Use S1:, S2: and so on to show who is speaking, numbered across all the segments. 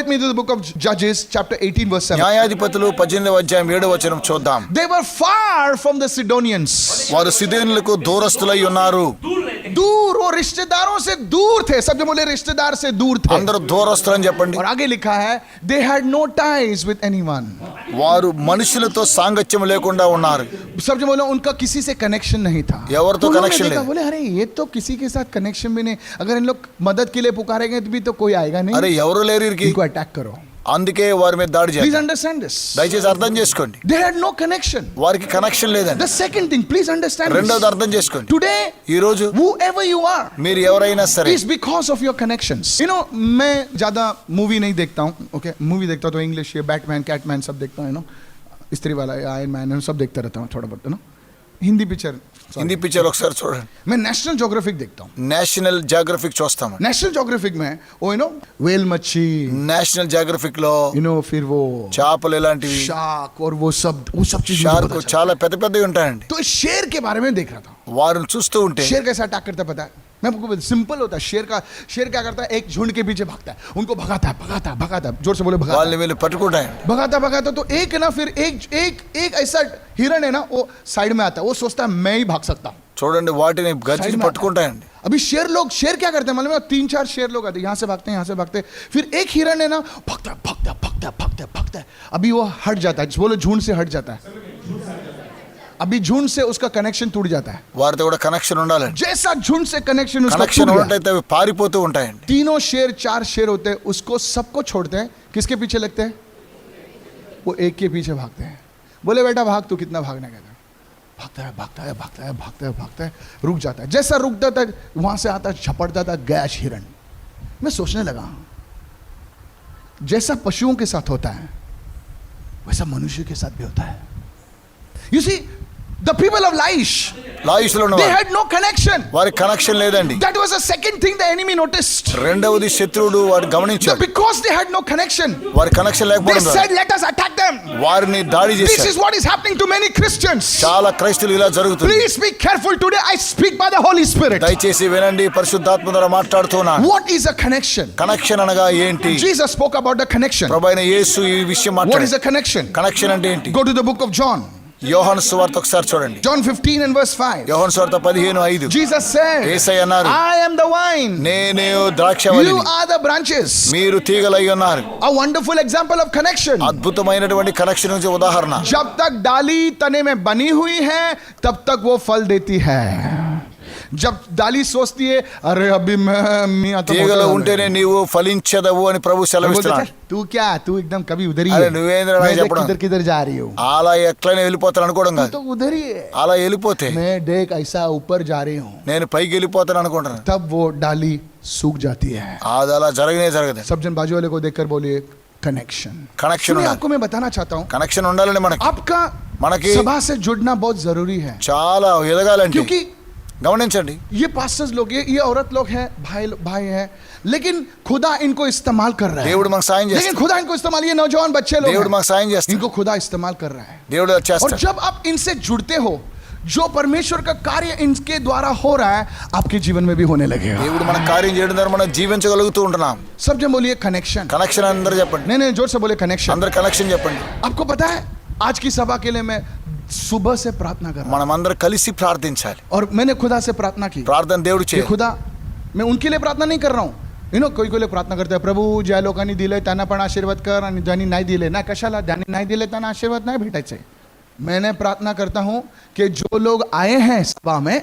S1: with me to the book of Judges chapter 18 verse 7.
S2: న్యాయాధిపతులు 18వ అధ్యాయం 7వ వచనం చూద్దాం.
S1: They were far from the Sidonians.
S2: వారు సిదోనులకు దూరస్తులై ఉన్నారు.
S1: दूर, वो रिश्तेदारों से दूर थे. सब जो बोले रिश्तेदार से दूर थे.
S2: అందరూ దూరస్తులని చెప్పండి.
S1: और आगे लिखा है they had no ties with anyone.
S2: వారు మనుషులతో సాంగత్యం లేకుండా ఉన్నారు.
S1: सब जो बोले उनका किसी से कनेक्शन नहीं था.
S2: ఎవరితో కనెక్షన్ లేదు.
S1: बोले अरे ये तो किसी के साथ कनेक्शन भी नहीं. अगर इन लोग मदद के लिए पुकारेंगे तो भी तो कोई आएगा नहीं.
S2: అరే ఎవరు లేరు వీరికి.
S1: इनको अटैक करो.
S2: అందుకే వారి మీద దాడి చేయాలి.
S1: Please understand this.
S2: దయచేసి అర్థం చేసుకోండి.
S1: They had no connection.
S2: వారికి కనెక్షన్ లేదండి.
S1: The second thing, please understand this.
S2: రెండోది అర్థం చేసుకోండి.
S1: Today,
S2: ఈ రోజు
S1: whoever you are,
S2: మీరు ఎవరైనా సరే,
S1: is because of your connections. You know, मैं ज़्यादा मूवी नहीं देखता हूँ. Okay, मूवी देखता तो इंग्लिश ये बैटमैन, कैटमैन सब देखता हूँ. You know, स्त्री वाला आयरन मैन सब देखता रहता हूँ थोड़ा बहुत. You know, Hindi picture.
S2: Hindi picture ఒకసారి చూడండి.
S1: मैं नेशनल ज्योग्राफिक देखता हूँ.
S2: నేషనల్ జాగ్రఫిక్ చూస్తాం.
S1: नेशनल ज्योग्राफिक में वो यू नो वेल मच्छी,
S2: నేషనల్ జాగ్రఫిక్ లో
S1: यू नो फिर वो
S2: చేపలు ఇలాంటివి,
S1: शार्क और वो सब चीज
S2: షార్క్ చాలా పెద్ద పెద్దవి ఉంటాయండి.
S1: तो शेर के बारे में देख रहा था.
S2: వారిని చూస్తూ ఉంటే
S1: शेर कैसा अटैक करता पता है? मैं आपको सिंपल होता है. शेर क्या करता है? एक झुंड के पीछे भागता है, उनको भगाता है. जोर से बोले भगाता.
S2: వాళ్ళని వీళ్ళు పట్టుకుంటాయండి.
S1: भगाता तो एक है ना, फिर एक ऐसा हिरण है ना, वो साइड में आता है. वो सोचता है मैं ही भाग सकता हूँ.
S2: చూడండి వాటిని గర్జించి పట్టుకుంటాయండి.
S1: अभी शेर क्या करते हैं मालूम है? 3-4 शेर लोग आते हैं, यहाँ से भागते हैं. फिर एक हिरण है ना, भागता है. अभी वो हट जाता है, बोलो झुंड से हट जाता है. अभी झुंड से उसका कनेक्शन टूट जाता है.
S2: వారితో కూడా కనెక్షన్ ఉండాలండి.
S1: जैसा झुंड से कनेक्शन उसका
S2: కనెక్షన్
S1: टूट गया.
S2: ఉంటే అవి పారిపోతూ ఉంటాయండి.
S1: 3 शेर 4 शेर होते हैं, उसको सबको छोड़ते हैं. किसके पीछे लगते हैं? वो एक के पीछे भागते हैं. बोले बेटा भाग, तू कितना भागना कहता है? भागता है, रुक जाता है. जैसा रुक जाता है वहां से आता झपटता था गैस हिरण. मैं सोचने लगा, जैसा पशुओं के साथ होता है वैसा मनुष्य के साथ भी होता है. You see, the people of Laish,
S2: లాయిష్లో
S1: they
S2: ఉన్నవారు
S1: had no connection.
S2: వారికి కనెక్షన్ లేదండి.
S1: That was the second thing the enemy noticed.
S2: రెండవది శత్రువుడు వారు గమనించాడు.
S1: Because they had no connection,
S2: వారి కనెక్షన్
S1: they
S2: లేకపోవడం
S1: said let us attack them.
S2: వారిని దాడి
S1: This
S2: చేశారు.
S1: is what is happening to many Christians.
S2: చాలా క్రైస్తవులు ఇలా జరుగుతుంది.
S1: Please be careful today. I speak by the Holy Spirit.
S2: దయచేసి వినండి, పరిశుద్ధాత్మ ద్వారా మాట్లాడుతున్నాను.
S1: What is a connection?
S2: Connection అనగా ఏంటి?
S1: Jesus spoke about the connection.
S2: ప్రభువైన యేసు ఈ విషయం
S1: What is
S2: మాట్లాడారు.
S1: a connection?
S2: కనెక్షన్ అంటే ఏంటి?
S1: Go to the book of John.
S2: యోహాను సువార్త ఒకసారి చూడండి.
S1: John 15 and verse 5.
S2: యోహాను సువార్త 15:5.
S1: Jesus said,
S2: యేసయ్య అన్నారు,
S1: I am the vine.
S2: నేనే
S1: You
S2: ద్రాక్షవల్లిని,
S1: are the branches.
S2: మీరు తీగలై ఉన్నారు.
S1: A wonderful example of connection.
S2: అద్భుతమైనటువంటి కనెక్షన్ నుంచి ఉదాహరణ.
S1: जब तक डाली तने में बनी हुई है तब तक वो फल देती है. जब डाली सोचती है अरे अभी मैं
S2: తీగలో ఉంటేనే నీవు ఫలించదవు అని ప్రభు సెలవిస్తున్నాడు.
S1: तू क्या, तू एकदम कभी उधर ही
S2: అరే
S1: है.
S2: నువ్వేంద్ర నాకు చెప్పడం,
S1: किधर जा रही हो?
S2: అలా ఎట్లనే వెళ్ళిపోతాను అనుకోవడం కాదు.
S1: तो उधर ही है.
S2: అలా వెళ్ళిపోతే
S1: मैं देख ऐसा ऊपर जा रही हूँ,
S2: నేను పైకి వెళ్ళిపోతాను అనుకుంటున్నాను.
S1: तब वो डाली सूख जाती है.
S2: అది అలా జరగదు.
S1: सब जन बाजू वाले को देखकर बोलिए कनेक्शन.
S2: కనెక్షన్
S1: मैं
S2: ఉండాలి.
S1: आपको मैं बताना चाहता हूँ,
S2: కనెక్షన్ ఉండాలండి మనకి.
S1: आपका
S2: మనకి
S1: सभा से जुड़ना बहुत जरूरी है.
S2: చాలా ఎదగాలంటే
S1: क्योंकि
S2: గమనించండి,
S1: ये पास्टर्स लोग, ये औरत लोग हैं, भाई हैं, लेकिन खुदा इनको इस्तेमाल कर रहा है.
S2: దేవుడు మనకు సాయం
S1: लेकिन
S2: చేస్తాడు.
S1: खुदा इनको इस्तेमाल, ये नौजवान बच्चे लोग
S2: దేవుడు
S1: हैं,
S2: మనకు సాయం చేస్తాడు.
S1: इनको खुदा इस्तेमाल कर रहा है.
S2: దేవుడు
S1: और
S2: చేస్తాడు.
S1: जब आप इनसे जुड़ते हो, जो परमेश्वर का कार्य इनके द्वारा हो रहा है आपके जीवन में भी होने लगेगा.
S2: దేవుడు మన కార్యం చేయడం ద్వారా మనం జీవించగలుగుతూ ఉంటున్నాం.
S1: सब जन बोलिए कनेक्शन.
S2: కనెక్షన్ అందరూ చెప్పండి.
S1: नहीं जोर से बोले कनेक्शन.
S2: అందరూ కనెక్షన్ చెప్పండి.
S1: आपको पता है आज की सभा के लिए मैं सुबह से प्रार्थना कर रहा हूं.
S2: మనం అందరం కలిసి ప్రార్థించాలి.
S1: और मैंने खुदा से प्रार्थना की.
S2: ప్రార్థన దేవుడు
S1: ये
S2: చేయాలి.
S1: खुदा, मैं उनके लिए प्रार्थना नहीं कर रहा हूँ. कोई लोग प्रार्थना करते हैं, प्रभू ज्या लोकांनी दिले त्यांना पण आशीर्वाद कर आणि ज्यांनी नाही दिले ना कशाला, ज्यांनी नाही दिले त्यांना आशीर्वाद नाही भेटायचे. मैंने प्रार्थना करता हूँ कि जो लोग आए हैं सभा में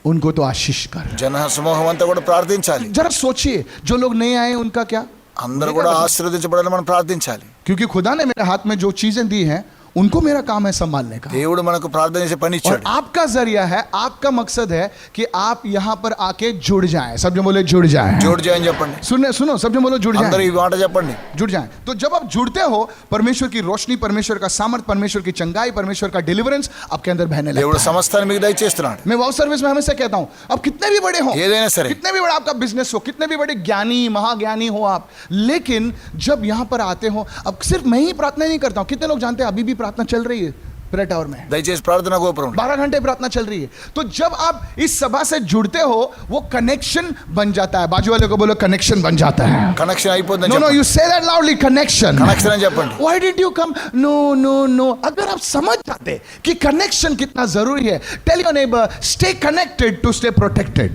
S1: उनको तो आशीष कर.
S2: జన సమూహం అంతా కూడా ప్రార్థించాలి.
S1: जरा सोचिए, जो लोग नहीं आए उनका क्या?
S2: అందరూ కూడా ఆశీర్వదించబడాలని మనం ప్రార్థించాలి.
S1: क्योंकि खुदा ने मेरे हाथ में जो चीजें दी हैं उनको मेरा काम है संभालने का.
S2: దేవుడు మనకు ప్రార్థన చేసే పని
S1: और
S2: ఇచ్చాడు.
S1: आपका जरिया है, आपका मकसद है कि आप यहाँ पर आके जुड़ जाएं. सब जो बोले जुड़ जाएं.
S2: జోడు చేయని చెప్పండి.
S1: सुनो सब जो बोलो जुड़
S2: అందరూ
S1: जाएं.
S2: ఈ మాట చెప్పండి.
S1: जुड़ जाएं. तो जब आप जुड़ते हो, परमेश्वर की रोशनी, परमेश्वर का सामर्थ, परमेश्वर की चंगाई, परमेश्वर का डिलीवरेंस आपके अंदर बहने
S2: దేవుడు
S1: लगता है.
S2: సమస్తాన్ని మీకు దయచేస్తున్నాడు.
S1: मैं वाउ सर्विस में हमेशा कहता हूं, अब कितने भी बड़े हो,
S2: ఏదైనా సరే,
S1: कितने भी बड़ा आपका बिजनेस हो, कितने भी बड़े ज्ञानी महाज्ञानी हो आप, लेकिन जब यहां पर आते हो, अब सिर्फ मैं ही प्रार्थना नहीं करता हूं. कितने लोग जानते हैं अभी भी प्रार्थना चल रही है? प्रेयर टावर में,
S2: దయచేసి ప్రార్థన గోపురం
S1: 12 घंटे प्रार्थना चल रही है। तो जब आप इस सभा से जुड़ते हो वो कनेक्शन बन जाता है। बाजू वाले को बोलो कनेक्शन बन जाता है।
S2: కనెక్షన్ అయిపోతుందని
S1: नो नो,
S2: చెప్పండి.
S1: You say that loudly, connection.
S2: Connection అని చెప్పండి.
S1: Why did you come? No no no, अगर आप समझ जाते कि कनेक्शन कितना जरूरी है, tell your neighbor, stay connected to stay protected।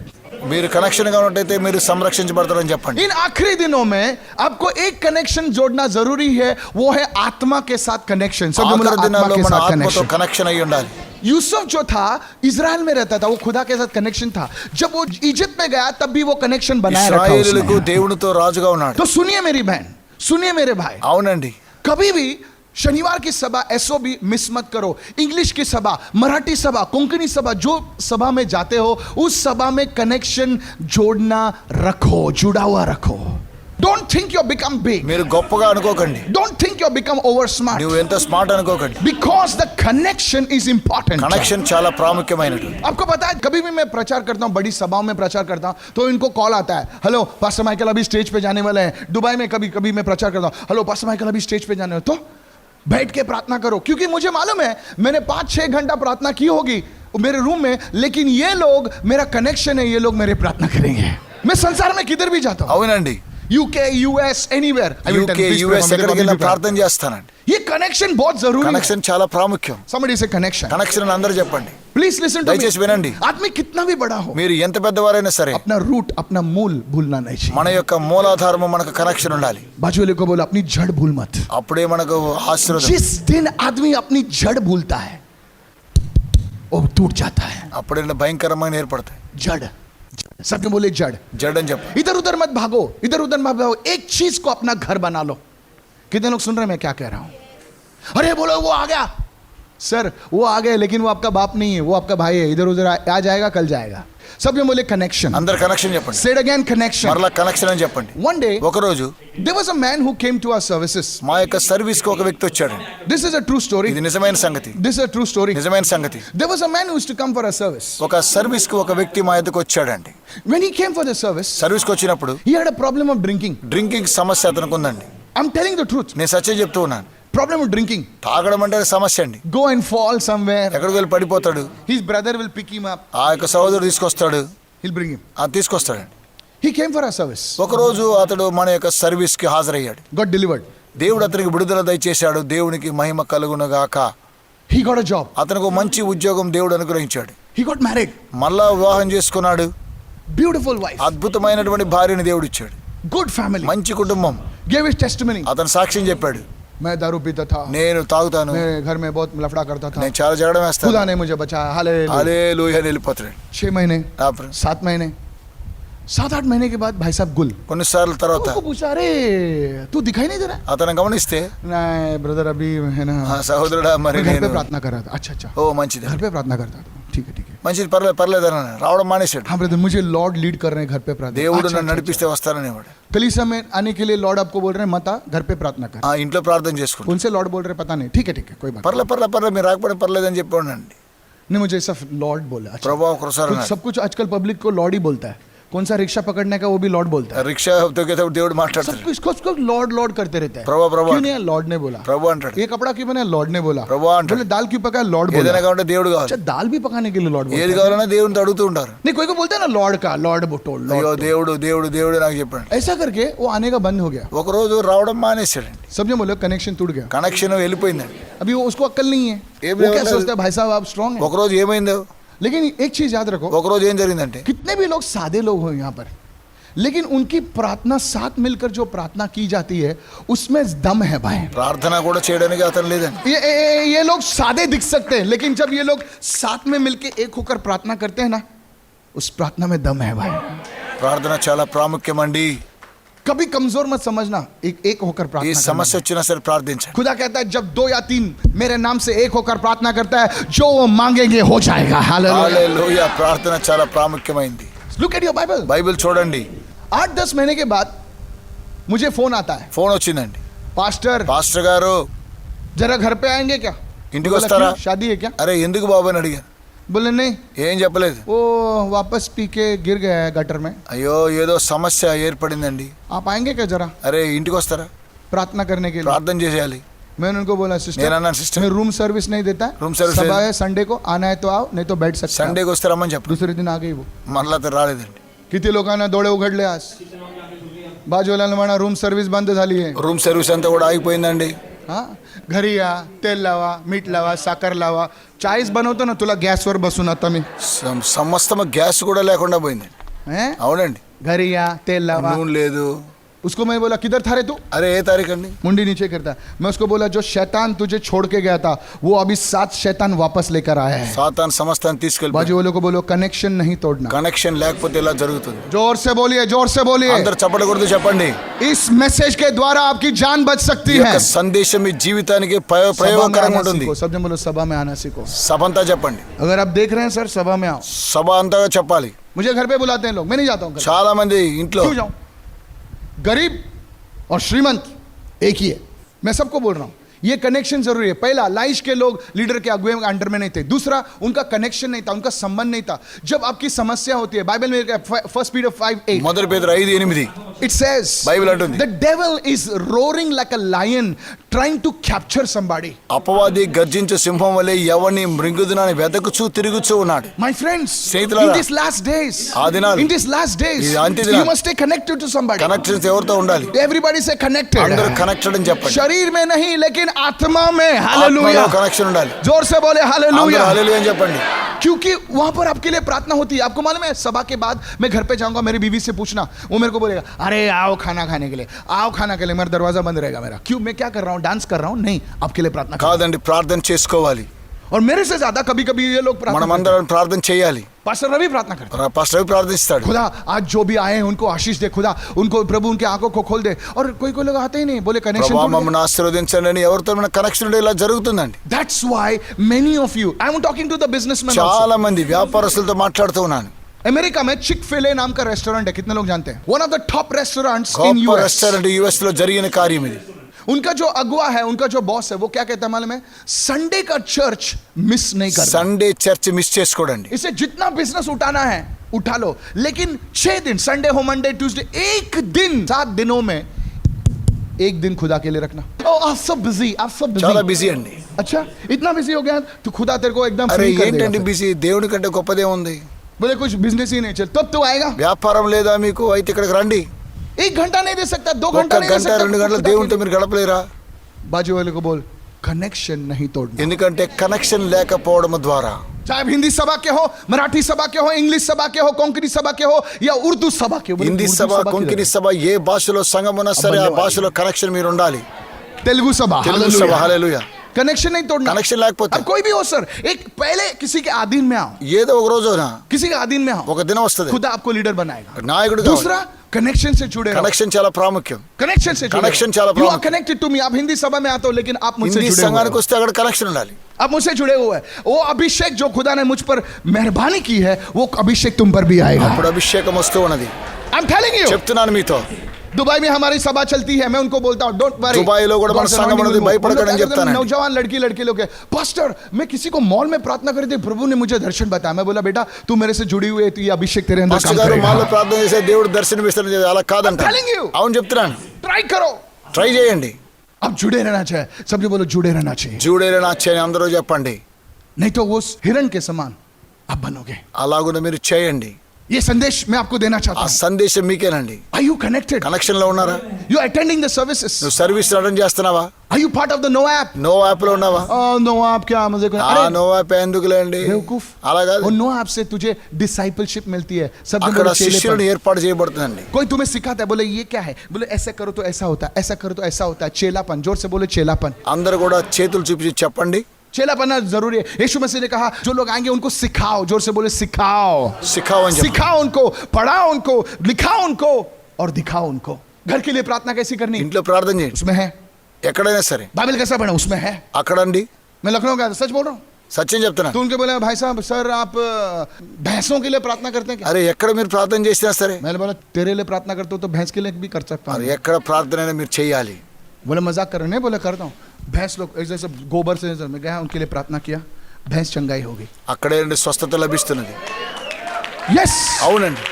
S2: మీరు కనెక్షన్ గా ఉన్నట్టయితే మీరు సంరక్షించబడతారని చెప్పండి.
S1: इन आखिरी दिनों में आपको एक कनेक्शन जोड़ना जरूरी है, वो है आत्मा के साथ कनेक्शन। सब बोलो
S2: ఆఖరి
S1: आत्मा
S2: దినాల్లో
S1: के
S2: మన
S1: साथ
S2: ఆత్మతో
S1: कनेक्शन।
S2: కనెక్షన్ అయి ఉండాలి.
S1: यूसुफ जो था इजराइल में रहता था, वो खुदा के साथ कनेक्शन था। जब वो इजिप्ट में गया तब भी वो कनेक्शन बनाए रखा
S2: ఇశ్రాయేలులకు
S1: उसने।
S2: దేవునితో రాజుగా ఉన్నాడు.
S1: तो सुनिए मेरी बहन, सुनिए मेरे भाई,
S2: అవునండి.
S1: कभी भी शनिवार की सभा एसओबी मिस मत करो। इंग्लिश की सभा, मराठी सभा, कोंकणी सभा, जो सभा में जाते हो उस सभा में कनेक्शन जोड़ना रखो, जुड़ा हुआ रखो। Don't think you become big,
S2: మీరు గొప్పగా అనుకోకండి.
S1: Don't think you become over smart,
S2: నువ్వు ఎంత స్మార్ట్ అనుకోకండి.
S1: Because the connection is important.
S2: Connection చాలా ప్రాముఖ్యమైనది.
S1: आपको पता है, कभी भी मैं प्रचार करता हूँ, बड़ी सभाओं में प्रचार करता हूँ, तो इनको कॉल आता है, हेलो पास्टर माइकल अभी स्टेज पे जाने वाले हैं। दुबई में कभी कभी मैं प्रचार करता हूँ, हेलो पास्टर माइकल अभी स्टेज पे जाने वाले, तो बैठ के प्रार्थना करो, क्योंकि मुझे मालूम है मैंने 5-6 घंटा प्रार्थना की होगी मेरे रूम में, लेकिन ये लोग मेरा कनेक्शन है, ये लोग मेरे प्रार्थना करेंगे। मैं संसार में किधर भी जाता हूँ,
S2: అవునండి.
S1: UK US anywhere,
S2: UK US ఎక్కడికి వెళ్ళినా ప్రార్థన చేస్తానండి.
S1: ये कनेक्शन बहुत जरूरी है।
S2: కనెక్షన్ చాలా ప్రాముఖ్యం.
S1: Somebody say connection।
S2: కనెక్షన్ అని అందరూ చెప్పండి.
S1: प्लीज लिसन टू
S2: దయచేసి వినండి.
S1: आदमी कितना भी बड़ा हो,
S2: మీరు ఎంత పెద్దవారైనా సరే
S1: अपना रूट, अपना मूल भूलना नहीं चाहिए।
S2: మన యొక్క మూలాధారము మనకు కనెక్షన్ ఉండాలి.
S1: बाजू वाले को बोलो अपनी जड़ भूल मत।
S2: అప్పుడే మనకు ఆశీర్వాదం.
S1: जिस दिन आदमी अपनी जड़ भूलता है वो टूट जाता है।
S2: అప్పుడే భయంకరమైన ఏర్పడతాయి.
S1: जड़, सबके बोले जड़।
S2: జడ్ అని చెప్పండి.
S1: इधर उधर मत भागो, इधर उधर मत भागो, एक चीज को अपना घर बना लो। कितने लोग सुन रहे हैं मैं क्या कह रहा हूं? अरे बोलो वो आ गया, सर वो आ गए, लेकिन वो आपका बाप नहीं है, वो आपका भाई है, इधर उधर आ जाएगा, कल जाएगा। सब ये बोले कनेक्शन।
S2: అందరు కనెక్షన్ చెప్పండి.
S1: Say it again, connection।
S2: మరలా కనెక్షన్ అని చెప్పండి.
S1: One day
S2: ఒకరోజు
S1: there was a man who came to our services।
S2: మా యొక్క సర్వీస్ కి ఒక వ్యక్తి వచ్చాడు.
S1: This is a true story।
S2: ఇది నిజమైన సంగతి.
S1: This is a true story।
S2: నిజమైన సంగతి.
S1: There was a man who used to come for a service।
S2: ఒక సర్వీస్ కి ఒక వ్యక్తి మా ఎదుకు వచ్చాడండి.
S1: When he came for the service,
S2: service కి వచ్చినప్పుడు
S1: he had a problem of drinking।
S2: Drinking సమస్య అతనికి ఉందండి.
S1: I'm telling the truth।
S2: నేను సత్యం చెప్తూ ఉన్నాను.
S1: Problem of drinking।
S2: తాగడం అంటే సమస్య అండి.
S1: Go and fall somewhere।
S2: ఎక్కడికి వెళ్ళి పడిపోతాడు.
S1: His brother will pick him up।
S2: ఆ యొక్క సహోదరుడు తీసుకొస్తాడు.
S1: He'll bring him।
S2: తీసుకొస్తాడండి.
S1: He came for our service।
S2: ఒకరోజు అతడు మన యొక్క సర్వీస్ కి హాజరయ్యాడు.
S1: Got delivered।
S2: దేవుడు అతనికి విడుదల దయచేశాడు. దేవునికి మహిమ కలుగునుగాక.
S1: He got a job।
S2: అతనికి మంచి ఉద్యోగం దేవుడు అనుగ్రహించాడు.
S1: He got married।
S2: మళ్ళా వివాహం చేసుకున్నాడు.
S1: Beautiful wife।
S2: అద్భుతమైనటువంటి భార్యని దేవుడు ఇచ్చాడు.
S1: Good family।
S2: మంచి కుటుంబం.
S1: Gave his testimony।
S2: అతను సాక్ష్యం చెప్పాడు.
S1: मैं दारू पीता था,
S2: నేను తాగుతాను,
S1: मैं घर में बहुत लफड़ा करता था,
S2: నేను చాలా జగడం
S1: खुदा
S2: వేస్తాను.
S1: ने मुझे बचाया। हालेलुया।
S2: హల్లెలూయా అని వెళ్ళిపోతాడు.
S1: 6 महीने,
S2: అప్పుడు
S1: 7 महीने, 7-8 महीने के बाद भाई साहब गुल।
S2: కొన్నిసార్లు తర్వాత
S1: उसको पूछा, अरे तू दिखाई नहीं दे रहा?
S2: అతను గమనిస్తే,
S1: नहीं ब्रदर अभी है ना,
S2: ఆ సహోదరుడా మరి
S1: मैं घर पे
S2: నేను
S1: प्रार्थना कर रहा था। अच्छा अच्छा,
S2: ఓ మంచిది
S1: घर पे प्रार्थना करता था, ठीक है ठीक है।
S2: మంచిది పర్లేదు పర్లేదు అని రావడం మానేశాడు.
S1: हाँ ब्रदर, मुझे लॉर्ड लीड कर रहे हैं घर पे प्रार्थना।
S2: దేవుడు
S1: अच्छा,
S2: నన్ను
S1: अच्छा,
S2: నడిపిస్తే వస్తాననేవాడు.
S1: अच्छा। कलीसिया में आने के लिए लॉर्ड आपको बोल रहे हैं मत आ, घर पे प्रार्थना कर।
S2: ఆ ఇంట్లో ప్రార్థన చేసుకుంటా.
S1: उनसे लॉर्ड बोल रहे हैं पता नहीं, ठीक है कोई बात
S2: పర్లేదు మీరు రాకపోతే పర్లేదు అని చెప్పాడండి.
S1: नहीं। मुझे सब लॉर्ड बोला। अच्छा,
S2: ప్రభు ఒకసారి
S1: सब कुछ आजकल पब्लिक को लॉर्ड ही बोलता है। कौन सा रिक्शा पकड़ने का वो भी लॉर्ड बोलता है।
S2: రిక్షా తొక్కేటప్పుడు దేవుడు
S1: सब
S2: మాట్లాడతాడు.
S1: कुछ को लॉर्ड लॉर्ड करते रहते हैं।
S2: ప్రభు ప్రభు
S1: क्यों नहीं? लॉर्ड ने बोला।
S2: ప్రభు అంటాడు.
S1: ये कपड़ा क्यों बना? लॉर्ड ने बोला।
S2: ప్రభు అంటాడు.
S1: बोले दाल क्यों पकाया? लॉर्ड
S2: ఏదైనా
S1: बोला।
S2: కావాలంటే దేవుడు కావాలి.
S1: अच्छा, दाल भी पकाने के लिए लॉर्ड बोला।
S2: ఏది కావాలన్నా దేవుడిని అడుగుతూ ఉంటారు.
S1: नहीं, कोई को बोलता है ना लॉर्ड का, लॉर्ड बोटोल
S2: అయ్యో దేవుడు దేవుడు దేవుడు నాకు చెప్పాడు.
S1: ऐसा करके वो आने का बंद हो गया।
S2: ఒక రోజు రావడం మానేశాడండి.
S1: समझे बोले कनेक्शन टूट गया।
S2: కనెక్షన్ వెళ్ళిపోయిందండి.
S1: अभी वो उसको अक्ल नहीं है।
S2: ये
S1: वो
S2: भी
S1: क्या
S2: मतलब-
S1: सोचता है भाई साहब आप स्ट्रांग हैं।
S2: ఒక రోజు ఏమైందో,
S1: लेकिन एक चीज याद रखो,
S2: ఒక రోజు ఏం జరిగిందంటే,
S1: कितने भी लोग सादे लोग हो यहाँ पर, लेकिन उनकी प्रार्थना साथ मिलकर जो प्रार्थना की जाती है उसमें दम है भाई।
S2: ప్రార్థన కూడా చేయడానికి అతను లేదండి.
S1: ये लोग सादे दिख सकते हैं, लेकिन जब ये लोग साथ में मिलके एक होकर प्रार्थना करते हैं ना, उस प्रार्थना में दम है भाई।
S2: ప్రార్థన చాలా ప్రాముఖ్యమండి.
S1: कभी कमजोर मत समझना, एक होकर
S2: ఈ
S1: प्रार्थना
S2: సమస్య
S1: करना।
S2: వచ్చినా సరే ప్రార్థించండి.
S1: खुदा कहता है जब 2 या 3 मेरे नाम से एक होकर प्रार्थना करता है, जो वो मांगेंगे हो जाएगा। हालेलुया।
S2: హల్లెలూయా. ప్రార్థన చాలా ప్రాముఖ్యమైంది.
S1: Look at your Bible.
S2: Bible చూడండి.
S1: 8-10 महीने के बाद मुझे फोन आता है,
S2: ఫోన్ వచ్చిందండి.
S1: पास्टर
S2: పాస్టర్ గారు
S1: जरा घर पे आएंगे क्या?
S2: ఇంటికి
S1: बोला,
S2: వస్తారా?
S1: "क्यों? शादी है क्या?"
S2: అరే ఎందుకు బాబు అని అడిగాను.
S1: बोले नहीं,
S2: ఏం చెప్పలేదు.
S1: वो वापस पी के गिर गया है गटर में।
S2: అయ్యో ఏదో సమస్య ఏర్పడిందండి.
S1: आप आएंगे क्या जरा
S2: అరే ఇంటికి వస్తారా?
S1: प्रार्थना करने के लिए?
S2: ప్రార్థన చేసేయాలి.
S1: मैंने उनको बोला
S2: నేను
S1: सिस्टर
S2: అన్నాను సిస్టర్
S1: मैं रूम सर्विस नहीं देता
S2: Room service
S1: सभा
S2: नहीं-
S1: है संडे को आना है तो आओ नहीं तो बैठ सकते हो।
S2: సండేకి వస్తే రమ్మని చెప్పండి.
S1: दूसरे दिन आ गई वो
S2: మరలా तर రాలేదండి.
S1: किती लोकांना डोळे उघडले आज बाजूला म्हणा रूम सर्विस बंद झाली आहे
S2: రూమ్ సర్వీస్ అంతా కూడా ఆగిపోయిందండి.
S1: हा घरी या तेल लावा मीठ लावा साखर लावा चाळीस बनवतो ना तुला गॅसवर बसून आता मी
S2: సమస్తం గ్యాస్ కూడా లేకుండా పోయిందండి.
S1: हैं?
S2: అవునండి.
S1: घरी या तेल लावा
S2: నూనె లేదు.
S1: उसको मैं बोला किधर था रे तू
S2: అరే ఏ తారీఖు అండి?
S1: मुंडी नीचे करता मैं उसको बोला जो शैतान तुझे छोड़ के गया था वो अभी 7 शैतान वापस लेकर आया है
S2: సాతాన్ సమస్తాన్ని తీసుకెళ్ళి
S1: बाजू वालों को बोलो कनेक्शन नहीं तोड़ना
S2: కనెక్షన్ లేకపోతే ఇలా జరుగుతుంది.
S1: जोर से बोलिए
S2: అందరు చప్పడకూడదు చెప్పండి.
S1: इस मैसेज के द्वारा आपकी जान बच
S2: ఈ
S1: सकती है
S2: యొక్క సందేశం మీ జీవితానికి
S1: सभा में
S2: ప్రయోగకరంగా
S1: आना
S2: ఉంటుంది.
S1: सीखो सब जन बोलो सभा में आना सीखो
S2: సభంతా చెప్పండి.
S1: अगर आप देख रहे हैं सर सभा में आओ
S2: సభ అంతా చెప్పాలి.
S1: मुझे घर पे बुलाते हैं लोग मैं नहीं जाता हूँ घर।
S2: చాలా మంది ఇంట్లో
S1: क्यों जाऊं गरीब और श्रीमंत एक ही है मैं सबको बोल रहा हूं ये कनेक्शन जरूरी है पहला लाइश के लोग लीडर के अगुवे अंडर में नहीं थे दूसरा उनका कनेक्शन नहीं था उनका संबंध नहीं था जब आपकी समस्या होती है बाइबल में फर्स्ट पीटर 5:8
S2: మొదటి పేతురు 5:8
S1: it says
S2: బైబిల్ అంటుంది
S1: the devil is roaring like a lion trying to capture somebody
S2: అపవాది గర్జించు సింహం వలె ఎవరిని మృంగుదునని వెదకుచూ తిరుగుచూ ఉన్నాడు.
S1: my friends
S2: స్నేహితులారా,
S1: in these last days
S2: ఆ దినాలు,
S1: in these last days
S2: ఈ అంత్య దినాలు,
S1: you must stay connected to somebody
S2: connections ఎవరితో ఉండాలి?
S1: everybody say connected
S2: అందరూ కనెక్టెడ్ అని చెప్పండి.
S1: शरीर में नहीं लेकिन आत्मा में हालेलुया
S2: కనెక్షన్ ఉండాలి.
S1: जोर से बोले
S2: అందరూ
S1: हालेलुया
S2: హల్లెలూయా అని చెప్పండి.
S1: क्योंकि वहां पर आपके लिए प्रार्थना होती है आपको मालूम है सभा के बाद मैं घर पे जाऊंगा मेरी बीवी से पूछना वो मेरे को बोलेगा अरे आओ खाना खाने के लिए आओ खाना के लिए मेरा दरवाजा बंद रहेगा मेरा क्यों मैं क्या कर रहा हूँ डांस कर रहा हूँ नहीं आपके लिए प्रार्थना कर
S2: కాదండి, ప్రార్థన చేసుకోవాలి.
S1: और मेरे से ज्यादा कभी कभी ये लोग प्रार्थना करते
S2: మనమందరం ప్రార్థన చేయాలి.
S1: हैं। पास्टर रवि प्रार्थना करते हैं
S2: పాస్టర్ రవి ప్రార్థిస్తాడు.
S1: खुदा आज जो भी आए हैं उनको आशीष दे खुदा उनको प्रभु उनके आंखों को खोल दे और कोई कोई लोग आते ही नहीं बोले
S2: ప్రభా
S1: कनेक्शन
S2: మమ్మల్ని ఆశీర్వదించండి అని ఎవరితో మన కనెక్షన్ ఉండే ఇలా జరుగుతుందండి.
S1: that's why many of you I am talking to the businessmen also
S2: చాలా మంది వ్యాపారస్తులతో మాట్లాడుతూ ఉన్నాను.
S1: अमेरिका में चिक-फिल-ए नाम का रेस्टोरेंट है कितने लोग जानते हैं one of the top restaurants in
S2: గొప్ప
S1: यूएस
S2: రెస్టారెంట్ యుఎస్ లో జరిగిన కార్యం ఇది.
S1: उनका जो अगुआ है उनका जो बॉस है वो क्या कहता है मालूम है संडे का चर्च मिस नहीं करना
S2: సండే చర్చ్ మిస్ చేసుకోడండి.
S1: इसे जितना बिजनेस उठाना है उठा लो लेकिन 6 दिन संडे हो मंडे ट्यूसडे एक दिन 7 दिनों में एक दिन खुदा के लिए रखना ओ आप सब बिजी
S2: చాలా బిజీ అండి.
S1: अच्छा इतना बिजी हो गया तो खुदा तेरे को एकदम
S2: అరే
S1: फ्री कर
S2: ఏంటండి
S1: देगा
S2: బిజీ? దేవుడి కంటే గొప్పదే ఉంది.
S1: बोले कुछ बिजनेस ही नहीं चल तब तो आएगा
S2: వ్యాపారం లేదా మీకు? అయితే ఇక్కడికి రండి.
S1: 1 घंटा नहीं दे सकता 2
S2: ఒక్క
S1: घंटा नहीं दे
S2: గంట
S1: सकता
S2: 2 గంటలు దేవునితో మీరు గడపలేరా?
S1: बाजू वाले को बोल कनेक्शन नहीं तोड़ना
S2: ఎందుకంటే కనెక్షన్ లేకపోవడం ద్వారా
S1: चाहे आप हिंदी सभा के हो मराठी सभा के हो इंग्लिश सभा के हो कोंकणी सभा के हो या उर्दू सभा के हो बोले,
S2: హిందీ
S1: उर्दू
S2: సభ
S1: सभा
S2: కొంకణి
S1: किधर?
S2: సభ ఏ భాషలో సంఘం ఉన్నా సరే ఆ భాషలో కనెక్షన్ మీరు ఉండాలి.
S1: तेलुगु सभा
S2: తెలుగు సభ
S1: हालेलुया
S2: హల్లెలూయా.
S1: कनेक्शन नहीं तोड़ना
S2: కనెక్షన్ లేకపోతే
S1: अब कोई भी हो सर एक पहले किसी के अधीन में आओ
S2: ఏదో ఒక రోజున
S1: किसी के अधीन में आओ
S2: ఒక దినం వస్తుంది
S1: खुदा आपको लीडर बनाएगा
S2: నాయకుడు.
S1: दूसरा कनेक्शन से जुड़े रहो
S2: కనెక్షన్ చాలా ప్రాముఖ్యం.
S1: कनेक्शन से जुड़े
S2: Connection చాలా
S1: यू आर
S2: प्रामुख्य।
S1: कनेक्टेड टू मी आप हिंदी सभा में आते हो लेकिन आप मुझसे
S2: హిందీ
S1: जुड़े हुए
S2: సంఘానికి
S1: हो
S2: వస్తే అక్కడ కనెక్షన్ ఉండాలి.
S1: आप मुझसे जुड़े हुए हैं वो अभिषेक जो खुदा ने मुझ पर मेहरबानी की है वो अभिषेक तुम पर भी आएगा
S2: అప్పుడు అభిషేకం వస్తూ ఉన్నది.
S1: आई एम टेलिंग यू
S2: చెప్తున్నాను మీతో.
S1: दुबई में हमारी सभा चलती है मैं उनको बोलता हूँ डोंट वरी
S2: దుబాయ్లో కూడా మన సంఘం ఉన్నది, భయపడకండి అని చెప్తాను.
S1: नौजवान लड़के लोग हैं पास्टर मैं किसी को मॉल में प्रार्थना करी थी प्रभु ने मुझे दर्शन बताया मैं बोला बेटा तू मेरे से जुड़ी हुई है तो ये अभिषेक तेरे अंदर
S2: పాస్టర్
S1: काम
S2: గారు మాలో
S1: करेगा
S2: ప్రార్థన చేసే దేవుడు దర్శనం ఇస్తాడని చెప్పి అలా కాదంట.
S1: I'm telling you.
S2: అవును చెప్తున్నాను.
S1: ट्राई करो
S2: ట్రై చేయండి.
S1: अब जुड़े रहना चाहिए सब जो बोलो जुड़े रहना चाहिए
S2: జూడేరే నా చేయని అందరూ చెప్పండి.
S1: नहीं तो वो हिरण के समान आप बनोगे
S2: అలాగున మీరు చేయండి.
S1: ये संदेश मैं आपको देना
S2: ఆ
S1: चाहता हूँ
S2: సందేశం మీకేనండి.
S1: Are you connected?
S2: కనెక్షన్ లో ఉన్నారా?
S1: You are attending the services?
S2: నువ్వు సర్వీస్ అటెండ్ చేస్తున్నావా?
S1: Are you part of the Noah app?
S2: Noah app లో ఉన్నావా?
S1: नो आप क्या मुझे
S2: ఆ నో యాప్ ఎందుకులేండి?
S1: बेवकूफ
S2: అలా కాదు.
S1: वो नो ऐप से तुझे डिसाइपलशिप मिलती है सब
S2: అక్కడ
S1: बोलो चेले
S2: శిష్యులను
S1: पर।
S2: ఏర్పాటు చేయబడుతుందండి.
S1: कोई तुम्हें सिखाता है बोले ये क्या है बोले ऐसा करो तो ऐसा होता है ऐसा करो तो ऐसा होता है चेलापन जोर से बोले चेलापन
S2: అందరూ కూడా చేతులు చూపించి చెప్పండి.
S1: चेलापन जरूरी है यीशु मसीह ने कहा जो लोग आएंगे उनको सिखाओ जोर से बोले सिखाओ
S2: సిఖావ్ అని చెప్పండి.
S1: सिखाओ उनको पढ़ाओ उनको लिखाओ उनको और दिखाओ उनको घर के लिए प्रार्थना कैसी करनी
S2: ఇంట్లో ప్రార్థన చేయండి.
S1: उसमें है
S2: ఎక్కడైనా సరే
S1: बाइबल कैसा पढ़ा उसमें है
S2: అక్కడండి.
S1: मैं लखनऊ का सच बोल रहा हूँ
S2: సత్యం చెప్తున్నా.
S1: तो उनके बोले भाई साहब सर आप भैंसों के लिए प्रार्थना करते हैं क्या
S2: అరే ఎక్కడ మీరు ప్రార్థన చేసినా సరే,
S1: मैंने बोला तेरे लिए प्रार्थना करते हो तो भैंस के लिए भी कर सकता
S2: మరి
S1: हूँ
S2: ఎక్కడ ప్రార్థన అయినా మీరు చేయాలి.
S1: बोले मजाक कर रहे हैं बोले करता हूँ भैंस लोग जैसे गोबर से मैं गया उनके लिए प्रार्थना किया भैंस चंगाई हो गई
S2: అక్కడే నుండి స్వస్థత లభిస్తున్నది.
S1: यस
S2: అవునండి.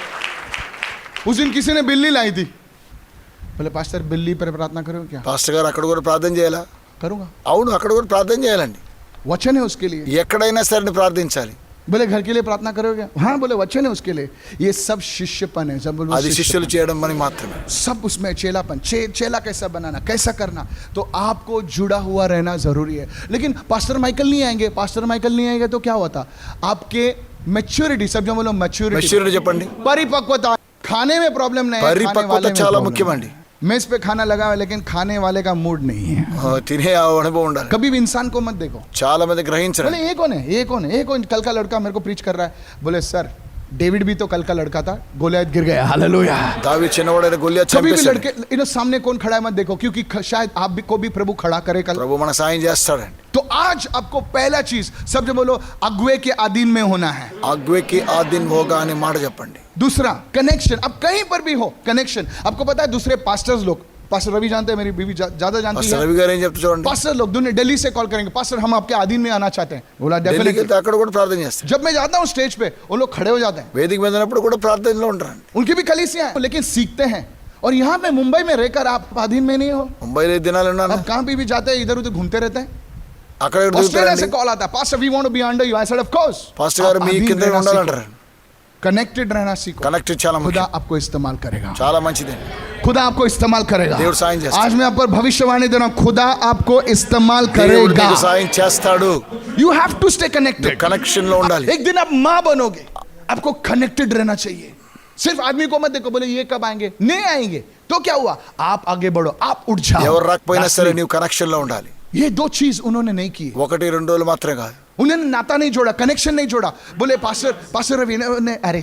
S1: उस दिन किसी ने बिल्ली लाई थी बोले पास्टर बिल्ली पर प्रार्थना करो क्या
S2: పాస్టర్ గారు అక్కడ కూడా ప్రార్థన చేయాలా?
S1: करूंगा।
S2: అవును, అక్కడ కూడా ప్రార్థన చేయాలండి.
S1: वचन है उसके लिए।
S2: ఎక్కడైనా సరే ప్రార్థించాలి.
S1: बोले घर के लिए प्रार्थना करोगे? हाँ, बोले वचन है उसके लिए। ये सब शिष्यपन है, सब बोलो
S2: అది
S1: शिष्य-
S2: శిష్యులు చేయడం అని మాత్రమే.
S1: सब उसमें चेलापन, चेला कैसा बनाना, कैसा करना, तो आपको जुड़ा हुआ रहना जरूरी है। लेकिन पास्टर माइकल नहीं आएंगे, पास्टर माइकल नहीं आएंगे तो क्या होता? आपके मैच्योरिटी, सब जो बोलो मैच्योरिटी,
S2: మెచ్యూరిటీ చెప్పండి.
S1: परिपक्वता, खाने में प्रॉब्लम नहीं है, खाने
S2: పరిపక్వత
S1: वाले में
S2: చాలా
S1: problem
S2: ముఖ్యమండి.
S1: है। मेज पे खाना लगा है लेकिन खाने वाले का मूड नहीं है।
S2: తినే ఆ అనుభవం ఉండాలి.
S1: कभी भी इंसान को मत देखो,
S2: చాలా మంది గ్రహించరు.
S1: बोले ये कौन है, ये कौन है, ये कौन, कल का लड़का मेरे को प्रीच कर रहा है। बोले सर, डेविड भी तो कल का लड़का था, गोलियत गिर गया, हालेलुया।
S2: దావీదు చిన్నవాడైన గొల్లియాతు
S1: कभी भी
S2: చంపేశాడు.
S1: लड़के इन सामने कौन खड़ा है मत देखो, क्योंकि शायद आप भी को भी प्रभु खड़ा करे कल।
S2: ప్రభు మన సాయం చేస్తాడండి.
S1: तो आज आपको पहला चीज, सब जो बोलो अगुए के अधीन में होना है।
S2: అగ్వేకి ఆదిన్ హోగా అనే మాట చెప్పండి.
S1: दूसरा कनेक्शन, अब कहीं पर भी हो कनेक्शन। आपको पता है दूसरे पास्टर्स लोग, पास्टर रवि जानते हैं, मेरी बीवी ज्यादा जानती
S2: పాస్టర్
S1: है,
S2: రవి గారు ఏం చెప్తా చూడండి.
S1: पास्टर लोग दुनिया दिल्ली से कॉल करेंगे, पास्टर हम आपके अधीन में आना चाहते हैं। बोला
S2: ఢిల్లీకి
S1: डेफिनेटली।
S2: వెళ్తే అక్కడ కూడా ప్రార్థన చేస్తారు.
S1: जब मैं जाता हूँ स्टेज पे, वो लोग खड़े हो जाते हैं,
S2: వేదిక మీద ఉన్నప్పుడు కూడా ప్రార్థనలో ఉంటారండి.
S1: उनकी भी कलीसियां हैं, लेकिन सीखते हैं। और यहाँ पे मुंबई में रहकर आप अधीन में नहीं हो,
S2: ముంబైలో ఈ దినాలు ఉన్నాను.
S1: आप कहाँ भी जाते हैं, इधर उधर घूमते रहते हैं।
S2: అక్కడ ఇక్కడ
S1: ऑस्ट्रेलिया से
S2: దిగుతారండి.
S1: कॉल आता है, pastor we want to be under you. I said of course.
S2: Pastor గారు మీ కింద ఉండాలంటారు.
S1: कनेक्टेड रहना सीखो,
S2: కనెక్టెడ్ చాలా
S1: खुदा
S2: ముఖ్యం.
S1: आपको इस्तेमाल करेगा,
S2: చాలా మంచిదండి.
S1: खुदा आपको इस्तेमाल करेगा।
S2: దేవుడు సాయం చేస్తాడు.
S1: आज मैं आप पर भविष्यवाणी दे रहा हूं, खुदा आपको इस्तेमाल
S2: దేవుడు
S1: करेगा।
S2: నీకు సాయం చేస్తాడు.
S1: You have to stay connected.
S2: Connection లో ఉండాలి.
S1: एक दिन आप माँ बनोगे, आपको कनेक्टेड रहना चाहिए। सिर्फ आदमी को मत देखो, बोले ये कब आएंगे, नहीं आएंगे तो क्या हुआ, आप आगे बढ़ो, आप उठ जाओ।
S2: ఎవరు రాకపోయినా సరే
S1: That's it।
S2: నీవు కనెక్షన్ లో ఉండాలి.
S1: ये दो चीज उन्होंने नहीं की,
S2: 1-2 రోజులు మాత్రమే కాదు.
S1: उन्होंने नाता नहीं जोड़ा, कनेक्शन नहीं जोड़ा। बोले पास्टर रवि ने अरे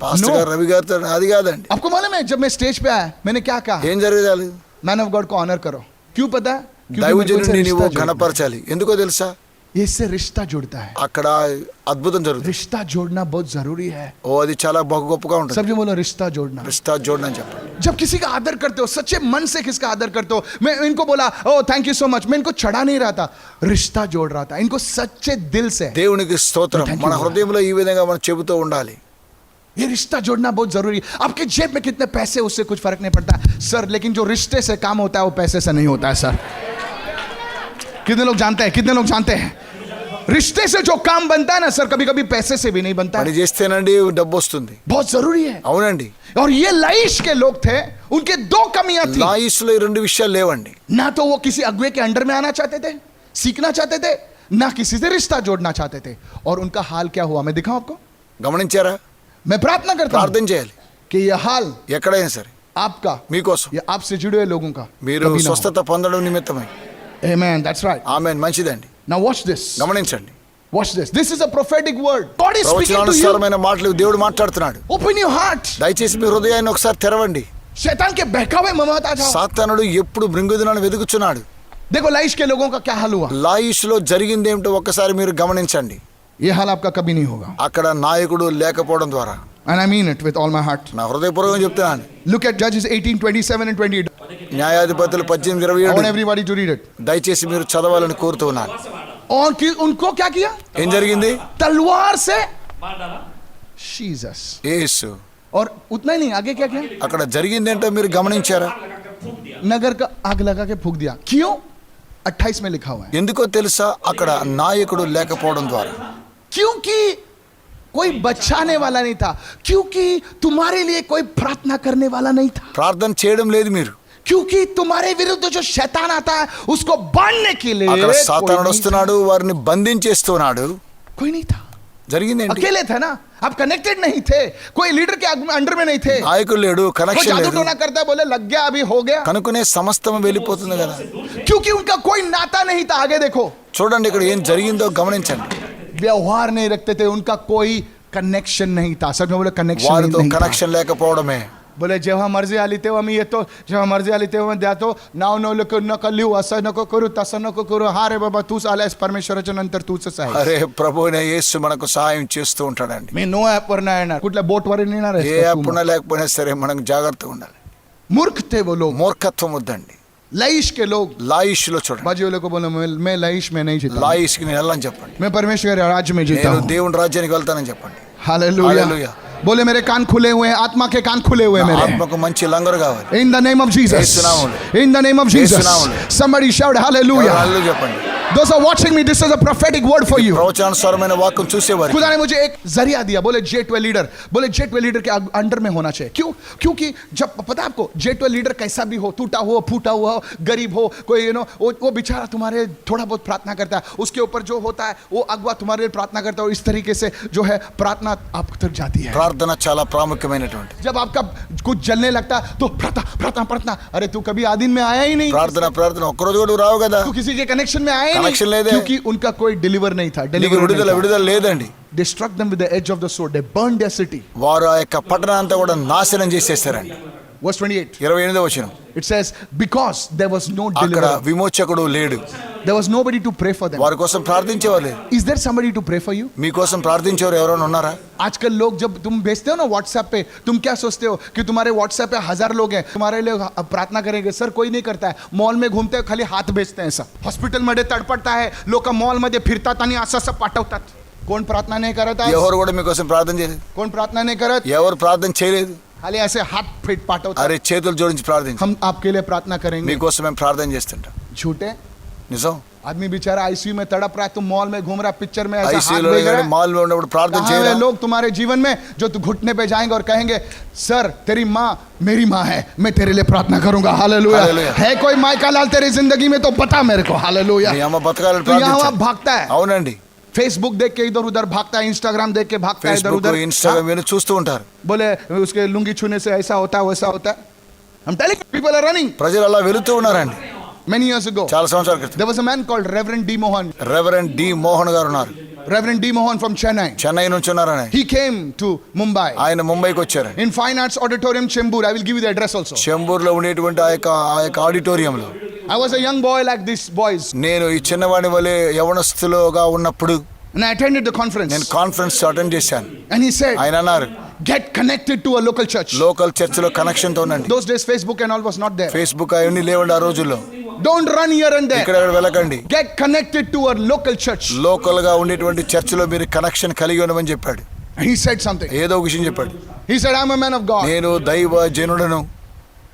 S2: పాస్టర్
S1: No।
S2: గారు రవి గారితో అది కాదండి.
S1: आपको मालूम है जब मैं स्टेज पे आया मैंने क्या कहा,
S2: ఏం జరగాలి?
S1: मैन ऑफ गॉड को ऑनर करो। क्यों पता है? क्योंकि मेरे को
S2: దైవజనుడిని
S1: इससे
S2: నీవు
S1: रिश्ता जोड़ना है।
S2: ఘనపరచాలి. ఎందుకో తెలుసా?
S1: ये इससे रिश्ता जुड़ता है।
S2: అక్కడ అద్భుతం జరుగుతుంది.
S1: रिश्ता जोड़ना बहुत जरूरी है।
S2: ఓ అది చాలా బహు గొప్పగా ఉంటుంది.
S1: सब जो बोलो रिश्ता जोड़ना।
S2: రిష్తా జోడని అని చెప్పండి.
S1: जब किसी का आदर करते हो, सच्चे मन से किसका आदर करते हो, मैं इनको बोला ओ थैंक यू सो मच, मैं इनको चढ़ा नहीं रहा था, रिश्ता जोड़ रहा था इनको सच्चे दिल से।
S2: దేవునికి స్తోత్రం.
S1: Thank you,
S2: మన
S1: Lord.
S2: హృదయంలో ఈ విధంగా మనం చెబుతూ ఉండాలి.
S1: ये रिश्ता जोड़ना बहुत जरूरी है। आपके जेब में कितने पैसे उससे कुछ फर्क नहीं पड़ता सर, लेकिन जो रिश्ते से काम होता है वो पैसे से नहीं होता है सर। कितने लोग जानते हैं, कितने लोग जानते हैं रिश्ते से जो काम बनता है ना सर, कभी कभी पैसे से भी नहीं बनता
S2: పని
S1: है।
S2: చేస్తేనండి డబ్బు వస్తుంది.
S1: बहुत जरूरी है।
S2: అవునండి.
S1: और ये लाइश के लोग थे, उनके दो कमियां थी।
S2: లాయిస్లో ఈ 2 విషయాలు లేవండి.
S1: ना तो वो किसी अगुए के अंडर में आना चाहते थे, सीखना चाहते थे, ना किसी से रिश्ता जोड़ना चाहते थे। और उनका हाल क्या हुआ मैं दिखाऊं आपको।
S2: గమనించారా?
S1: मैं प्रार्थना करता हूं
S2: ప్రార్థన చేయాలి.
S1: कि यह हाल
S2: ఎక్కడైనా సరే
S1: आपका,
S2: మీకోసం
S1: ये आपसे जुड़े हुए लोगों का
S2: మీరు
S1: कभी ना हो।
S2: స్వస్థత పొందడం నిమిత్తమై.
S1: Amen, that's right।
S2: ఆమేన్. మంచిదండి.
S1: Now watch this,
S2: గమనించండి.
S1: watch this, this is a prophetic word, God is speaking to you।
S2: ప్రవచనానుసారమైన మాటలు దేవుడు మాట్లాడుతున్నాడు.
S1: Open your heart,
S2: దయచేసి మీ హృదయాన్ని ఒకసారి తెరవండి.
S1: शैतान के बहकावे में मत आ जाओ।
S2: సాతానుడు ఎప్పుడు మృంగుదినాన్ని వెతుకుచున్నాడు.
S1: देखो लाइश के लोगों का क्या हाल हुआ,
S2: లాయిష్లో జరిగింది ఏమిటో ఒక్కసారి మీరు గమనించండి.
S1: ये हाल आपका कभी नहीं होगा।
S2: అక్కడ నాయకుడు లేకపోవడం ద్వారా.
S1: And I mean it with all my heart।
S2: నా హృదయపూర్వకంగా చెప్తున్నాను.
S1: Look at Judges 18:27 and 28।
S2: న్యాయాధిపతులు
S1: I want
S2: 18:27
S1: everybody to read it।
S2: దయచేసి మీరు చదవాలని కోరుతూ ఉన్నాను.
S1: और उनको क्या किया,
S2: ఏం జరిగింది?
S1: तलवार से जीसस।
S2: యేసు.
S1: और उतना ही नहीं, आगे क्या किया,
S2: అక్కడ జరిగింది ఏంటో మీరు గమనించారా?
S1: नगर का आग लगा के फूंक दिया। क्यों? 28 में लिखा हुआ है,
S2: ఎందుకో తెలుసా? అక్కడ నాయకుడు లేకపోవడం ద్వారా.
S1: क्योंकि कोई बचाने वाला नहीं था, क्योंकि तुम्हारे लिए कोई प्रार्थना करने वाला नहीं था,
S2: ప్రార్థన చేయడం లేదు మీరు.
S1: क्योंकि तुम्हारे विरुद्ध जो शैतान आता है उसको बांधने के लिए
S2: అక్కడ
S1: कोई
S2: సాతానుడు
S1: नहीं
S2: వస్తున్నాడు, వారిని బంధించేస్తున్నాడు.
S1: था। कोई नहीं था,
S2: జరిగిందేంటి?
S1: अकेले थे ना, आप कनेक्टेड नहीं थे, कोई लीडर के अंडर में नहीं थे।
S2: నాయకుడు లేడు,
S1: कोई
S2: కనెక్షన్
S1: जादू
S2: లేదు.
S1: टोना करता है, बोले लग गया अभी हो गया,
S2: కనుకనే సమస్తం వెళ్ళిపోతుంది కదా.
S1: क्योंकि उनका कोई नाता नहीं था। आगे देखो,
S2: చూడండి ఇక్కడ ఏం జరిగిందో గమనించండి.
S1: व्यवहार नहीं रखते थे, उनका कोई कनेक्शन नहीं था। सब में बोले कनेक्शन
S2: వారితో
S1: नहीं था।
S2: కనెక్షన్ లేకపోవడమే.
S1: बोले जेव्हा मर्जी आली तेव्हा मी येतो, जेव्हा मर्जी आली तेव्हा द्यातो, नाव नका लिहू, असं नको करू, तसं नको करू, हा रे बाबा तूच आलायस परमेश्वराच्या नंतर तूच आहे।
S2: అరే ప్రభువునే యేసు మనకు సహాయం చేస్తూ ఉంటాడండి.
S1: मी नो ऍप वर नाही येणार, कुठल्या बोट वर येणार
S2: ఏ
S1: आहे।
S2: అప్పున లేకపోయినా సరే మనం జాగ్రత్తగా ఉండాలి.
S1: मूर्ख थे वो लोग,
S2: మూర్ఖత్వం వద్దండి.
S1: लाइश के लोग।
S2: లాయిష్లో చూడండి.
S1: बाजी वाले को बोलो मैं लाइश में नहीं जीता,
S2: లాయిష్కి నేను వెళ్ళని చెప్పండి.
S1: मैं परमेश्वर के राज्य में जीता
S2: నేను
S1: हूँ।
S2: దేవుని రాజ్యానికి వెళ్తానని చెప్పండి.
S1: हालेलुया।
S2: హల్లెలూయా.
S1: बोले मेरे कान खुले हुए हैं, आत्मा के कान खुले हुए हैं मेरे.
S2: ఆత్మకు మంచి లంగరు కావాలి.
S1: In the name of Jesus.
S2: యేసు నామములో.
S1: In the name of Jesus.
S2: యేసు నామములో.
S1: Somebody shout hallelujah.
S2: హల్లెలూయా చెప్పండి.
S1: Those are watching me, this is a prophetic word for you.
S2: ప్రవచనానుసారమైన వాక్యం చూసేవారు.
S1: खुदा ने मुझे एक जरिया दिया. बोले J12 लीडर, बोले J12 लीडर के अंडर में होना चाहिए. क्यों? क्योंकि जब पता है आपको J12 लीडर कैसा भी हो, टूटा हो, फूटा हुआ हो, गरीब हो, कोई वो बेचारा तुम्हारे थोड़ा बहुत प्रार्थना करता है, उसके ऊपर जो होता है वो अगवा तुम्हारे लिए प्रार्थना करता है, और इस तरीके से जो है प्रार्थना आप तक जाती है.
S2: ప్రార్థన చాలా ప్రాముఖ్యమైనటువంటి.
S1: जब आपका कुछ जलने लगता है तो प्रार्थना प्रार्थना प्रार्थना. अरे तू कभी आदिन में आया ही नहीं,
S2: ప్రార్థన ఒక్కరోజు కూడా రావు కదా.
S1: तू किसी के कनेक्शन में आया ही
S2: Connection
S1: नहीं,
S2: लेदे.
S1: क्योंकि उनका कोई डिलीवर नहीं था.
S2: నీకు విడుదల లేదండి.
S1: They struck them with the edge of the sword. They burned their city.
S2: వారు ఆ యొక్క పట్టణం అంతా కూడా నాశనం చేసేస్తారండి.
S1: Verse 28.
S2: 28వ వచనం.
S1: It says, because there was no
S2: అక్కడ
S1: deliverer,
S2: విమోచకుడు లేడు.
S1: there was nobody to pray for them.
S2: వారి కోసం ప్రార్థించేవారు లేరు.
S1: Is there somebody to pray for you?
S2: మీకోసం ప్రార్థించేవారు ఎవరైనా ఉన్నారా?
S1: आजकल लोग जब तुम भेजते हो ना व्हाट्सएप पे, तुम क्या सोचते हो कि तुम्हारे व्हाट्सएप पे 1000 लोग हैं, तुम्हारे लिए प्रार्थना करेंगे? सर कोई नहीं करता है. मॉल में घूमते हैं, खाली हात भेजते हैं. सब हॉस्पिटल मध्ये तडपडता है, लोक मॉल मध्ये फिरतात आणि असं पाठवतात. कोण प्रार्थना नहीं करत आहे?
S2: ఎవరు కూడా మీకోసం ప్రార్థన చేయలేదు.
S1: कोण प्रार्थना नहीं करत?
S2: ఎవరు ప్రార్థన చేయలేదు.
S1: खाली ऐसे हाथ फिट पाठवतात.
S2: అరే చేతులు జోడించి ప్రార్థించు.
S1: हम आपके लिए प्रार्थना करेंगे.
S2: మీకోసం మేము ప్రార్థన చేస్తుంటాం.
S1: झूठे
S2: నిజం.
S1: आदमी बेचारा आईसीयू में तड़प रहा है, तुम मॉल में घूम रहा, पिक्चर में ऐसा हाथ
S2: ఐసీయూలో
S1: भेज रहा है.
S2: మాల్ లో ఉన్నప్పుడు ప్రార్థన
S1: कहाँ
S2: చేయరా?
S1: वे लोग तुम्हारे जीवन में जो तू घुटने पे जाएंगे और कहेंगे सर तेरी माँ मेरी माँ है, मैं तेरे लिए प्रार्थना करूंगा. हालेलुया.
S2: हालेलुया.
S1: है कोई माइका लाल तेरी जिंदगी में तो बता मेरे को. हालेलुया.
S2: మీ అమ్మ బతకాలని
S1: तो यहाँ वहाँ
S2: ప్రార్థించండి.
S1: भागता है,
S2: అవునండి.
S1: फेसबुक देख के इधर उधर भागता है, इंस्टाग्राम देख के भागता है इधर
S2: ఫేస్బుక్
S1: उधर.
S2: ఇన్స్టాగ్రామ్ ఇవన్నీ చూస్తూ ఉంటారు.
S1: बोले उसके लुंगी छूने से ऐसा होता है वैसा होता है. हम टेलिंग पीपल आर रनिंग.
S2: ప్రజలు అలా వెళుతూ ఉన్నారండి.
S1: Many years ago
S2: చాలా సంవత్సరాల క్రితం
S1: there was a man called Reverend D Mohan.
S2: Reverend D Mohan గారు ఉన్నారు.
S1: Reverend D Mohan from Chennai.
S2: Chennai నుంచి ఉన్నారని.
S1: He came to Mumbai
S2: ఆయన ముంబైకి వచ్చారు.
S1: in Fine Arts Auditorium Chembur. I will give you the address also.
S2: చెంబూరులో ఉండేటువంటి ఆ యొక్క ఆడిటోరియంలో
S1: I was a young boy like these boys
S2: నేను ఈ చిన్నవాడి వలె యవనస్తులుగా ఉన్నప్పుడు
S1: and I attended the conference.
S2: నేను కాన్ఫరెన్స్ అటెండ్ చేశాను.
S1: And he said,
S2: ఆయన అన్నారు,
S1: get connected to a local church.
S2: Local చర్చిలో కనెక్షన్ తో ఉండండి.
S1: Those days Facebook and all was not there.
S2: Facebook అవన్నీ లేవండి ఆ రోజుల్లో.
S1: Don't run here and there.
S2: ఇక్కడ వెళ్ళకండి.
S1: Get connected to a local church.
S2: Local గా ఉండేటువంటి చర్చిలో మీరు కనెక్షన్ కలిగి ఉండమని చెప్పాడు.
S1: And he said something.
S2: ఏదో ఒక విషయం చెప్పాడు.
S1: He said, I'm a man of God.
S2: నేను దైవ జనుడను.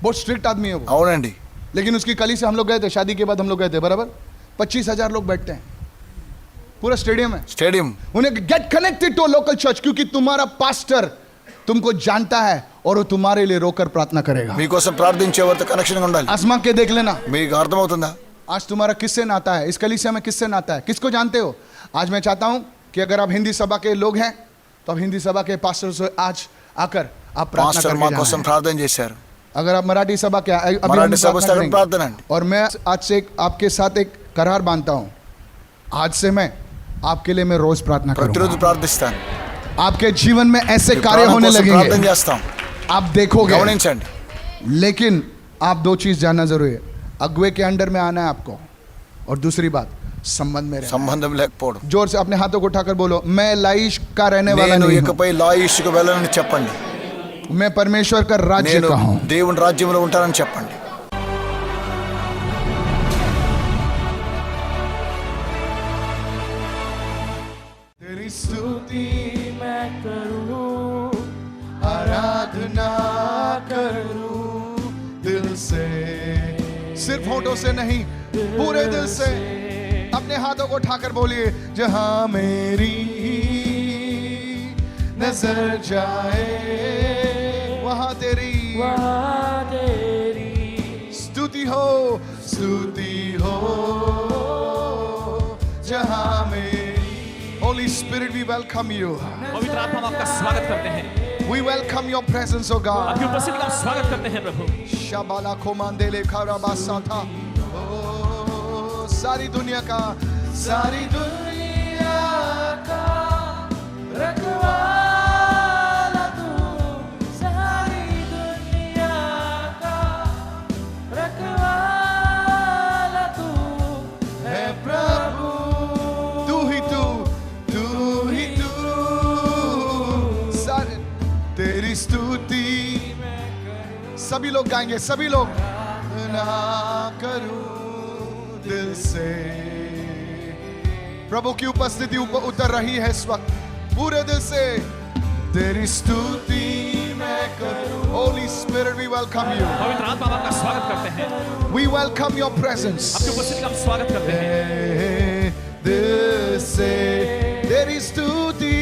S1: बहुत स्ट्रिक्ट आदमी है वो.
S2: అవునండి.
S1: लेकिन उसकी कली से हम लोग गए थे, शादी के बाद हम लोग गए थे, बराबर 25,000 लोग बैठते हैं, पूरा स्टेडियम है.
S2: స్టేడియం.
S1: उन्हें get connected to a local church, क्योंकि तुम्हारा पास्टर तुमको जानता है और वो तुम्हारे लिए रोकर प्रार्थना करेगा.
S2: మీకోసం ప్రార్థించే వారితో కనెక్షన్ ఉండాలి.
S1: आसमा के देख लेना.
S2: మీకు అర్థమవుతుందా?
S1: आज तुम्हारा किससे नाता है? इस कलीसिया में किससे नाता है? किसको जानते हो? आज मैं चाहता हूं कि अगर आप हिंदी सभा के लोग हैं तो आप हिंदी सभा के पास्टर से आज आकर आप प्रार्थना
S2: మాస్టర్ మా కోసం
S1: करें.
S2: ప్రార్థన చేశారు.
S1: अगर आप मराठी सभा के अभी हम
S2: మరాఠీ సభ
S1: प्रार्थना करेंगे.
S2: ప్రార్థన అండి.
S1: और मैं आज से आपके साथ एक करार बांधता हूं. आज से मैं आपके लिए मैं रोज प्रार्थना
S2: ప్రతిరోజు
S1: करूंगा.
S2: ప్రార్థిస్తాను.
S1: आपके जीवन में ऐसे
S2: మీ
S1: कार्य
S2: ప్రాణం
S1: होने
S2: కోసం ప్రార్థన
S1: लगेंगे,
S2: చేస్తాం.
S1: आप देखोगे.
S2: గమనించండి.
S1: लेकिन आप दो चीज जानना जरूरी है. अगुए के अंडर में आना है आपको, और दूसरी बात संबंध में रहना.
S2: సంబంధం లేకపోవడం.
S1: जोर से अपने हाथों को उठाकर बोलो, मैं लाइश का रहने वाला
S2: నేను
S1: नहीं हूं.
S2: ఇకపై లాయిష్కు వెళ్ళనని చెప్పండి.
S1: मैं परमेश्वर का राज्य
S2: నేను
S1: का हूं.
S2: దేవుని రాజ్యంలో ఉంటానని చెప్పండి.
S1: तेरी स्तुति मैं करूं, आराधना करूं दिल से, सिर्फ होठों से नहीं, पूरे दिल से. अपने हाथों को उठाकर बोलिए, जहां मेरी नजर जाए वहां तेरी स्तुति हो, स्तुति हो. जहां मेरी. Holy Spirit, we welcome you.
S3: पवित्र आत्मा हम आपका स्वागत करते हैं.
S1: We welcome your presence, oh God.
S3: आपकी उपस्थिति का हम स्वागत करते हैं प्रभु.
S1: शाबाला खोमांदेले खाराबासा था. ओ सारी दुनिया का
S4: रखवाला तू, सारी दुनिया का रखवाला तू
S1: है प्रभु. तू ही तू, तू ही तू. सारे तेरी स्तुति सभी लोग गाएंगे, सभी लोग. ना करूं दिल से. प्रभु की उपस्थिति उतर रही है इस वक्त. पूरे दिल से तेरी स्तुति मैं करूं. Holy Spirit, we welcome you.
S3: पवित्र आत्मा हम आपका स्वागत करते हैं.
S1: We welcome your presence.
S3: आपकी उपस्थिति का हम स्वागत करते हैं.
S1: दिल से तेरी स्तुति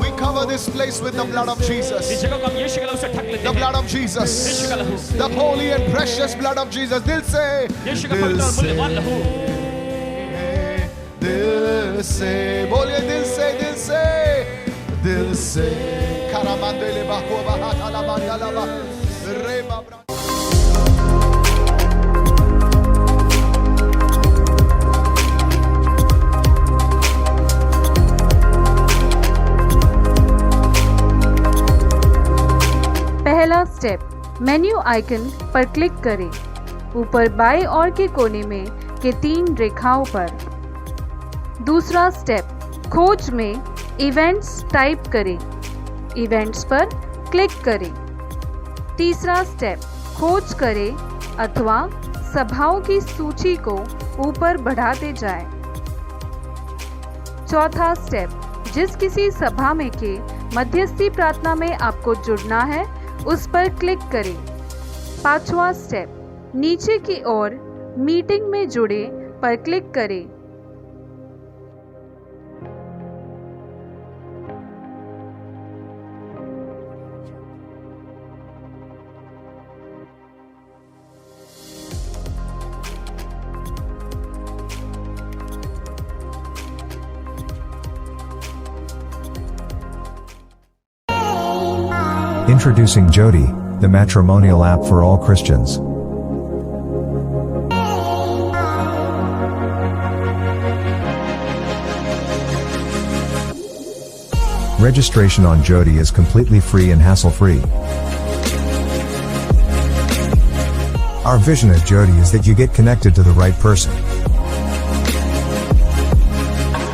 S1: We cover this place with the blood of
S3: इस
S1: Jesus.
S3: जगह को हम यीशु के लहू से ढक लेते
S1: The
S3: हैं.
S1: blood of Jesus.
S3: यीशु का लहू.
S1: The holy and precious blood of Jesus. दिल से
S3: यीशु का पवित्र और मूल्यवान लहू.
S1: दिल से बोलिए दिल से दिल से करामांदेले बाको बाहाताला बांदाला रे बाबरा.
S5: पहला स्टेप, मेन्यू आइकन पर क्लिक करें. ऊपर बाएं ओर के कोने में के 3 रेखाओं पर. दूसरा स्टेप, खोज में इवेंट्स टाइप करें. इवेंट्स पर क्लिक करें. तीसरा स्टेप, खोज करें अथवा सभाओं की सूची को ऊपर बढ़ाते जाएं. चौथा स्टेप, जिस किसी सभा में के मध्यस्थी प्रार्थना में आपको जुड़ना है उस पर क्लिक करें. पांचवा स्टेप, नीचे की ओर मीटिंग में जुड़े पर क्लिक करें.
S6: Introducing Jodi, the matrimonial app for all Christians. Registration on Jodi is completely free and hassle-free. Our vision at Jodi is that you get connected to the right person.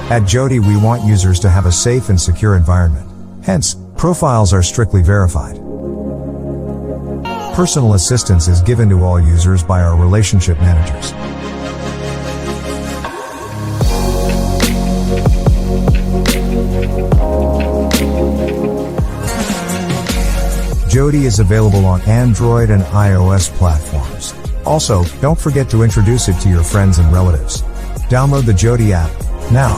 S6: At Jodi, we want users to have a safe and secure environment. Hence, profiles are strictly verified. Personal assistance is given to all users by our relationship managers. Jodi is available on Android and iOS platforms. Also, don't forget to introduce it to your friends and relatives. Download the Jodi app now.